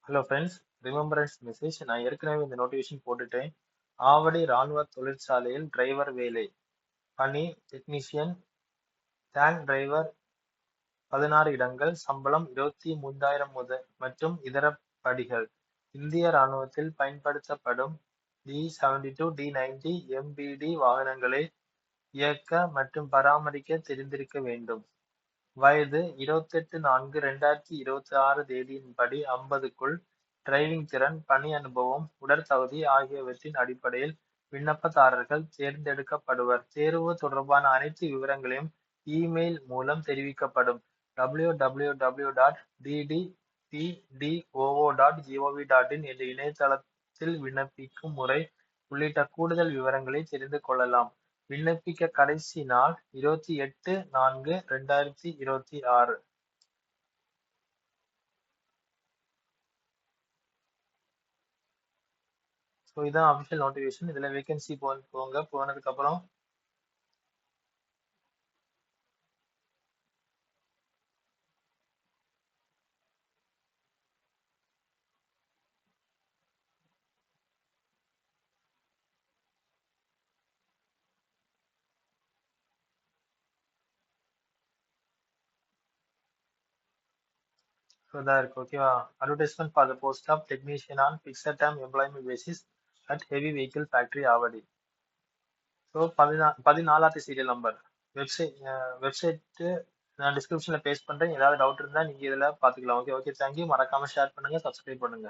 Hello friends, remembrance message. நான் ஏற்கனவே இந்த நோட்டிஃபிகேஷன் போட்டுட்டேன். ஆவடி ராணுவ தொழிற்சாலையில் டிரைவர் வேலை. பணி டெக்னீஷியன், டேங்க் டிரைவர் 16 இடங்கள். சம்பளம் 23,000 மற்றும் இதர படிகள். இந்திய ராணுவத்தில் பயன்படுத்தப்படும் D-72, D-90 MBD வாகனங்களை இயக்க மற்றும் பராமரிக்க தெரிந்திருக்க வேண்டும். வயது 28/4/2026 தேதியின்படி 50க்குள். டிரைவிங் திறன், பணி அனுபவம், உடற்தகுதி ஆகியவற்றின் அடிப்படையில் விண்ணப்பதாரர்கள் தேர்ந்தெடுக்கப்படுவர். தேர்வு தொடர்பான அனைத்து விவரங்களையும் இமெயில் மூலம் தெரிவிக்கப்படும். www.ddpdoo.gov.in என்ற இணையதளத்தில் விண்ணப்பிக்கும் முறை உள்ளிட்ட கூடுதல் விவரங்களை தெரிந்து கொள்ளலாம். விண்ணப்பிக்க கடைசி நாள் 28/4/2026. ஸோ இதான் அஃபிஷியல் நோட்டிஃபிகேஷன். இதுல வேகன்சி போங்க. போனதுக்கு அப்புறம் இதான் இருக்கு. ஓகேவா? Advertisement for the post of technician on fixed term employment basis at heavy vehicle factory Avadi. So 14வது சீரியல் நம்பர். வெப்சைட்டு நான் டிஸ்கிரிப்ஷன்ல பேஸ்ட் பண்றேன். ஏதாவது டவுட் இருந்தா நீங்க இதுல பாத்துக்கலாம். Okay, thank you. மறக்காம ஷேர் பண்ணுங்க, சப்ஸ்கிரைப் பண்ணுங்க.